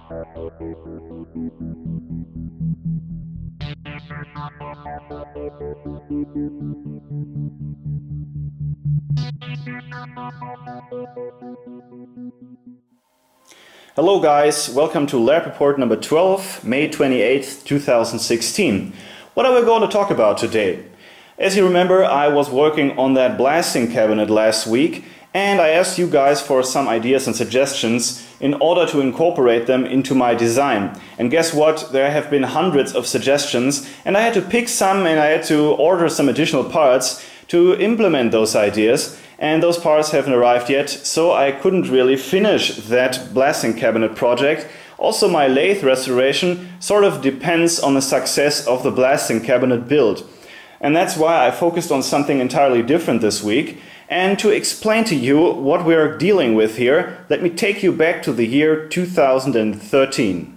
Hello guys, welcome to Lab Report number 12, May 28th, 2016. What are we going to talk about today? As you remember, I was working on that blasting cabinet last week, and I asked you guys for some ideas and suggestions in order to incorporate them into my design. And guess what? There have been hundreds of suggestions, and I had to pick some and I had to order some additional parts to implement those ideas. And those parts haven't arrived yet, so I couldn't really finish that blasting cabinet project. Also, my lathe restoration sort of depends on the success of the blasting cabinet build. And that's why I focused on something entirely different this week. And to explain to you what we're dealing with here, let me take you back to the year 2013.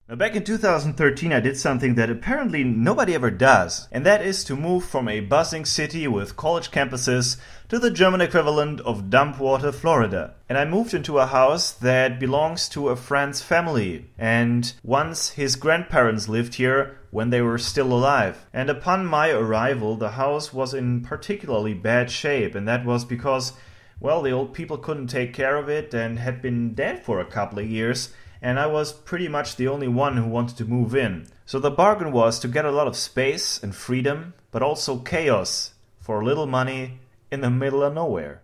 Now, back in 2013 I did something that apparently nobody ever does, and that is to move from a buzzing city with college campuses to the German equivalent of Dumpwater, Florida. And I moved into a house that belongs to a friend's family, and once his grandparents lived here when they were still alive. And upon my arrival, the house was in particularly bad shape, and that was because, well, the old people couldn't take care of it and had been dead for a couple of years. And I was pretty much the only one who wanted to move in. So the bargain was to get a lot of space and freedom, but also chaos for little money in the middle of nowhere.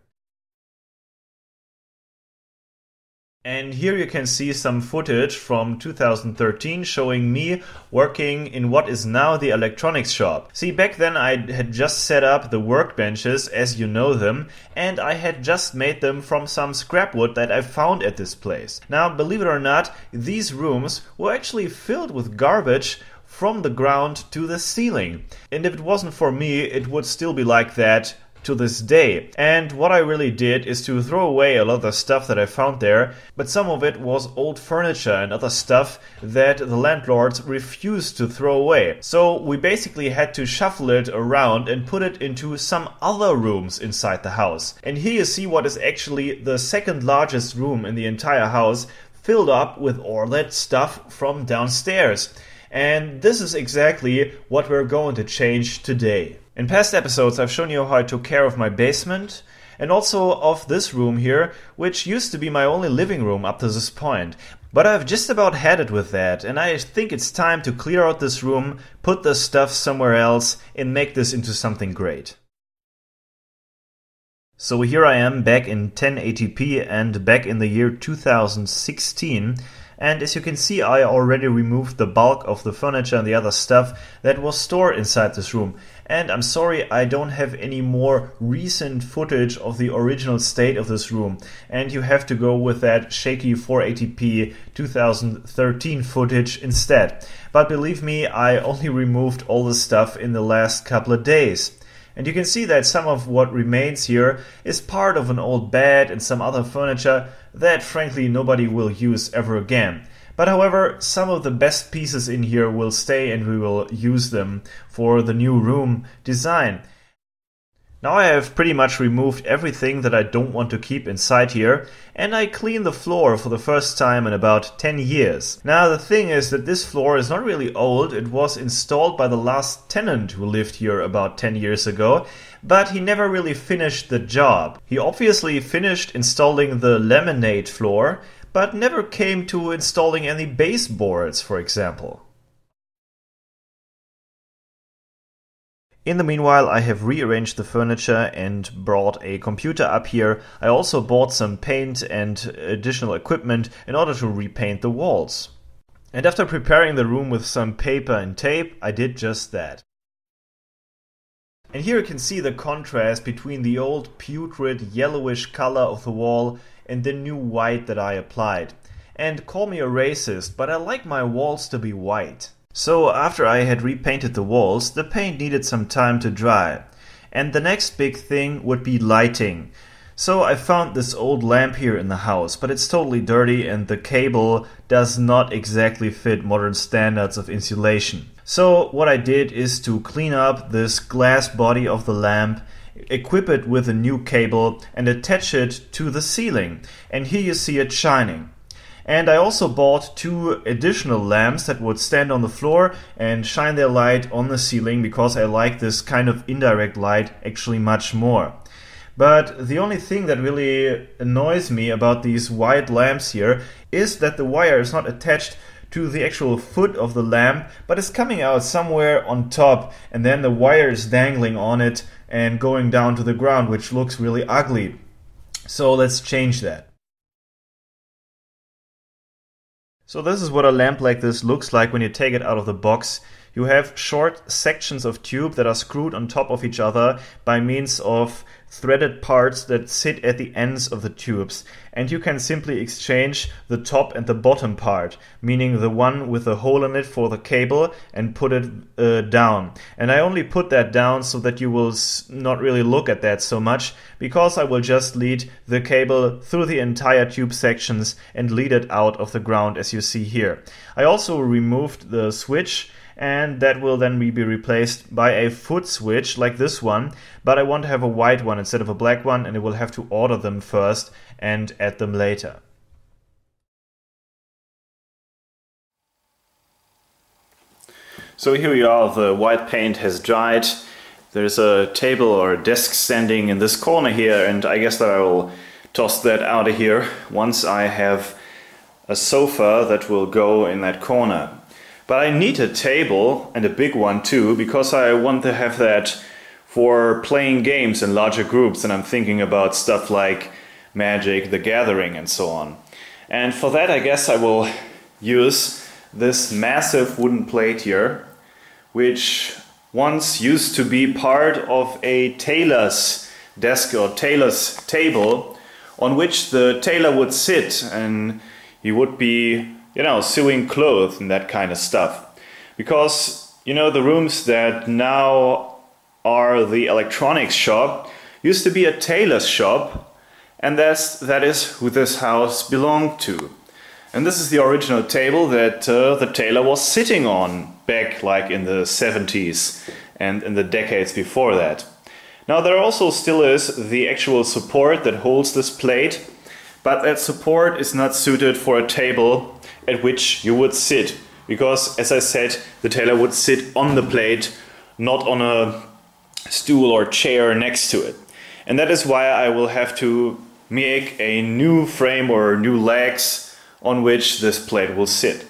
And here you can see some footage from 2013 showing me working in what is now the electronics shop. See, back then I had just set up the workbenches as you know them, and I had just made them from some scrap wood that I found at this place. Now, believe it or not, these rooms were actually filled with garbage from the ground to the ceiling. And if it wasn't for me, it would still be like that to this day. And what I really did is to throw away a lot of the stuff that I found there, but some of it was old furniture and other stuff that the landlords refused to throw away. So we basically had to shuffle it around and put it into some other rooms inside the house. And here you see what is actually the second largest room in the entire house, filled up with all that stuff from downstairs. And this is exactly what we're going to change today. In past episodes I've shown you how I took care of my basement and also of this room here, which used to be my only living room up to this point. But I've just about had it with that, and I think it's time to clear out this room, put the stuff somewhere else, and make this into something great. So here I am back in 1080p and back in the year 2016. And as you can see, I already removed the bulk of the furniture and the other stuff that was stored inside this room. And I'm sorry, I don't have any more recent footage of the original state of this room. And you have to go with that shaky 480p 2013 footage instead. But believe me, I only removed all the stuff in the last couple of days. And you can see that some of what remains here is part of an old bed and some other furniture that frankly nobody will use ever again. But however, some of the best pieces in here will stay and we will use them for the new room design. Now I have pretty much removed everything that I don't want to keep inside here, and I cleaned the floor for the first time in about 10 years. Now the thing is that this floor is not really old, it was installed by the last tenant who lived here about 10 years ago, but he never really finished the job. He obviously finished installing the laminate floor, but never came to installing any baseboards, for example. In the meanwhile, I have rearranged the furniture and brought a computer up here. I also bought some paint and additional equipment in order to repaint the walls. And after preparing the room with some paper and tape, I did just that. And here you can see the contrast between the old putrid yellowish color of the wall and the new white that I applied. And call me a racist, but I like my walls to be white. So after I had repainted the walls, the paint needed some time to dry. And the next big thing would be lighting. So I found this old lamp here in the house, but it's totally dirty and the cable does not exactly fit modern standards of insulation. So what I did is to clean up this glass body of the lamp, equip it with a new cable and attach it to the ceiling. And here you see it shining. And I also bought 2 additional lamps that would stand on the floor and shine their light on the ceiling, because I like this kind of indirect light actually much more. But the only thing that really annoys me about these white lamps here is that the wire is not attached to the actual foot of the lamp, but is coming out somewhere on top, and then the wire is dangling on it and going down to the ground, which looks really ugly. So let's change that. So this is what a lamp like this looks like when you take it out of the box. You have short sections of tube that are screwed on top of each other by means of threaded parts that sit at the ends of the tubes, and you can simply exchange the top and the bottom part, meaning the one with a hole in it for the cable, and put it down. And I only put that down so that you will not really look at that so much, because I will just lead the cable through the entire tube sections and lead it out of the ground, as you see here. I also removed the switch, and that will then be replaced by a foot switch like this one, but I want to have a white one instead of a black one, and I will have to order them first and add them later. So here we are, the white paint has dried. There's a table or a desk standing in this corner here, and I guess that I will toss that out of here once I have a sofa that will go in that corner. But I need a table, and a big one too, because I want to have that for playing games in larger groups, and I'm thinking about stuff like Magic, the Gathering and so on. And for that I guess I will use this massive wooden plate here, which once used to be part of a tailor's desk or tailor's table, on which the tailor would sit, and he would be, you know, sewing clothes and that kind of stuff. Because, you know, the rooms that now are the electronics shop used to be a tailor's shop, and that is who this house belonged to. And this is the original table that the tailor was sitting on back like in the 70s and in the decades before that. Now there also still is the actual support that holds this plate, but that support is not suited for a table at which you would sit, because, as I said, the tailor would sit on the plate, not on a stool or chair next to it. And that is why I will have to make a new frame or new legs on which this plate will sit.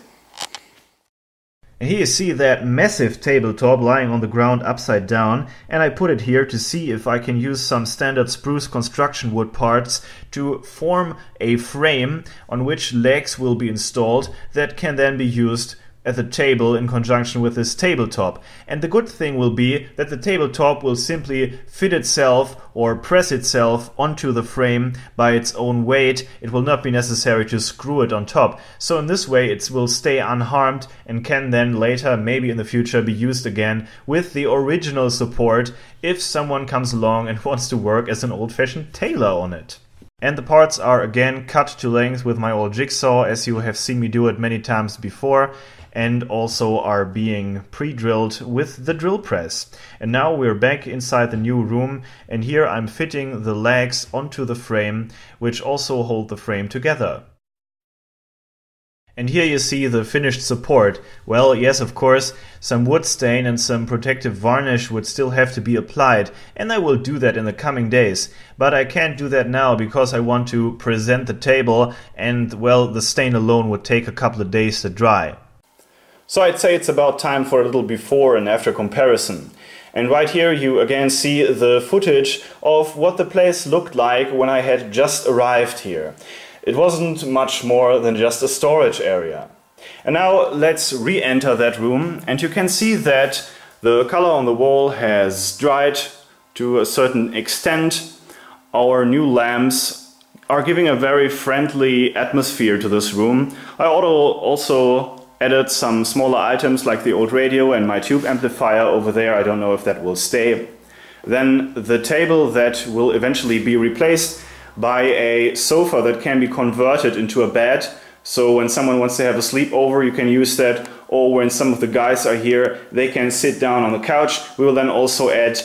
And here you see that massive tabletop lying on the ground upside down, and I put it here to see if I can use some standard spruce construction wood parts to form a frame on which legs will be installed that can then be used at the table in conjunction with this tabletop. And the good thing will be that the tabletop will simply fit itself or press itself onto the frame by its own weight. It will not be necessary to screw it on top. So in this way it will stay unharmed and can then later, maybe in the future, be used again with the original support if someone comes along and wants to work as an old-fashioned tailor on it. And the parts are again cut to length with my old jigsaw, as you have seen me do it many times before, and also are being pre-drilled with the drill press. And now we're back inside the new room, and here I'm fitting the legs onto the frame, which also hold the frame together. And here you see the finished support. Well, yes, of course, some wood stain and some protective varnish would still have to be applied, and I will do that in the coming days. But I can't do that now because I want to present the table, and, well, the stain alone would take a couple of days to dry. So I'd say it's about time for a little before and after comparison. And right here you again see the footage of what the place looked like when I had just arrived here. It wasn't much more than just a storage area. And now let's re-enter that room, and you can see that the color on the wall has dried to a certain extent. Our new lamps are giving a very friendly atmosphere to this room. I also added some smaller items like the old radio and my tube amplifier over there. I don't know if that will stay. Then the table that will eventually be replaced by a sofa that can be converted into a bed. So when someone wants to have a sleepover, you can use that. Or when some of the guys are here, they can sit down on the couch. We will then also add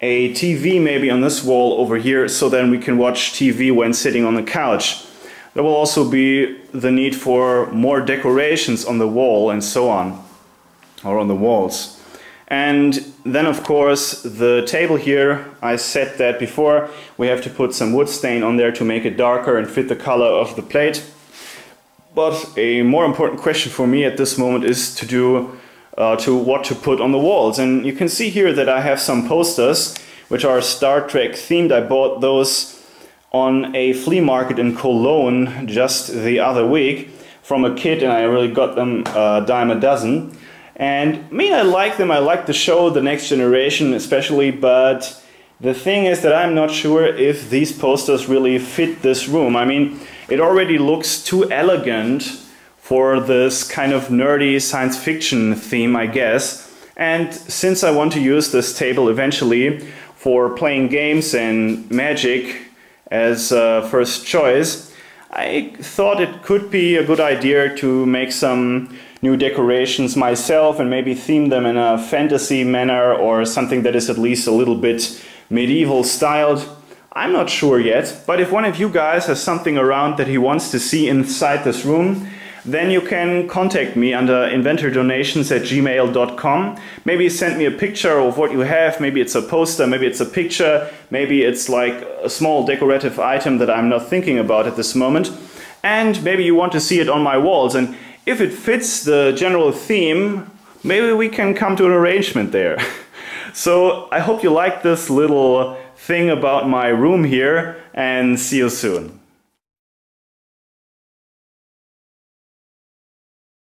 a TV maybe on this wall over here, so then we can watch TV when sitting on the couch. There will also be the need for more decorations on the wall and so on, or on the walls. And then of course the table here, I said that before, we have to put some wood stain on there to make it darker and fit the color of the plate. But a more important question for me at this moment is to what to put on the walls. And you can see here that I have some posters which are Star Trek themed. I bought those on a flea market in Cologne just the other week from a kid, and I really got them a dime a dozen. And I mean, I like them, I like the show, The Next Generation especially, but the thing is that I'm not sure if these posters really fit this room. I mean, it already looks too elegant for this kind of nerdy science fiction theme, I guess. And since I want to use this table eventually for playing games and Magic as first choice, I thought it could be a good idea to make some new decorations myself and maybe theme them in a fantasy manner or something that is at least a little bit medieval styled. I'm not sure yet, but if one of you guys has something around that he wants to see inside this room, then you can contact me under inventordonations@gmail.com. Maybe send me a picture of what you have. Maybe it's a poster, maybe it's a picture, maybe it's like a small decorative item that I'm not thinking about at this moment. And maybe you want to see it on my walls. And if it fits the general theme, maybe we can come to an arrangement there. So I hope you like this little thing about my room here, and see you soon.